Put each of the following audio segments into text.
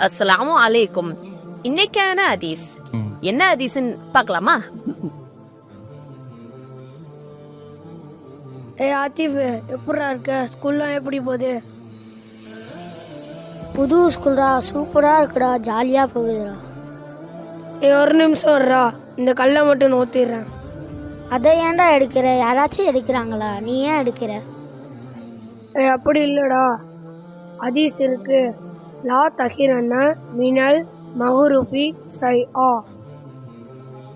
அஸ்ஸலாமு அலைக்கும். இன்னைக்கான ஹதீஸ் என்ன ஹதீஸ்ன்னு பார்க்கலாமா? ஆத்திஃப், எப்படா இருக்க? ஸ்கூல்லாம் எப்படி போகுது? புது ஸ்கூல்ரா, சூப்பராக இருக்குடா, ஜாலியாக போகுதுடா. ஒரு நிமிஷம் வர்றா, இந்த கல்லை மட்டும் நோத்திடுறேன். அதை ஏன்டா எடுக்கிற? யாராச்சும் எடுக்கிறாங்களா? நீ ஏன் எடுக்கிற? அப்படி இல்லைடா, ஹதீஸ் இருக்கு. லா தஹிரன்ன மினல் மஹ்ரூஃபி ஷைஆ.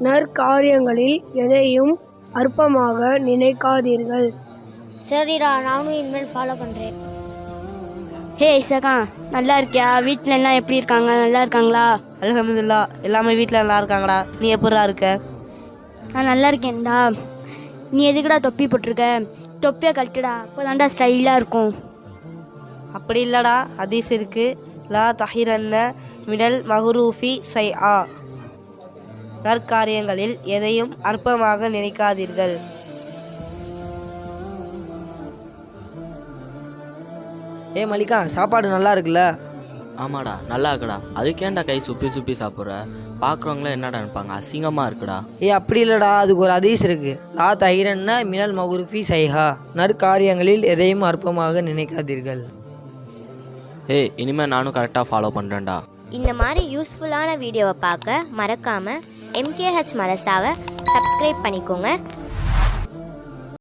நற்காரியங்களில் எதையும் அற்பமாக நினைக்காதீர்கள். சரிடா, நானும் இனிமேல் ஃபாலோ பண்ணுறேன். ஹே இசகா, நல்லா இருக்கியா? வீட்டில் எல்லாம் எப்படி இருக்காங்க? நல்லா இருக்காங்களா? அல்ஹம்துலில்லாஹ், எல்லாமே வீட்டில் நல்லா இருக்காங்கடா. நீ எப்படா இருக்க? நான் நல்லா இருக்கேன்டா. நீ எதுக்குடா தொப்பி போட்டிருக்க? தொப்பியை கழட்டுடா, அப்போ தான்டா ஸ்டைலாக இருக்கும். அப்படி இல்லடா, ஹதீஸ் இருக்கு. லா தஹிரன்ன மினல் மஹ்ரூஃபி ஷைஆ. நற்காரியங்களில் எதையும் அற்பமாக நினைக்காதீர்கள். மல்லிகா, சாப்பாடு நல்லா இருக்குல்ல? ஆமாடா, நல்லா இருக்குடா. அதுக்கேண்டா கை சுப்பி சுப்பி சாப்பிட்ற? பார்க்குறவங்களே என்னடா நினைப்பாங்க? அசிங்கமாக இருக்குடா. அப்படி இல்லைடா, அதுக்கு ஒரு ஹதீஸ் இருக்கு. லா தஹிரன்ன மினல் மஹ்ரூஃபி ஷைஆ. நற்காரியங்களில் எதையும் அற்பமாக நினைக்காதீர்கள். இனிமேல் நானும் கரெக்டாக ஃபாலோ பண்ணுறேன்டா. இந்த மாதிரி யூஸ்ஃபுல்லான வீடியோவை பார்க்க மறக்காமல் MKH மதரசாவை சப்ஸ்கிரைப் பண்ணிக்கோங்க.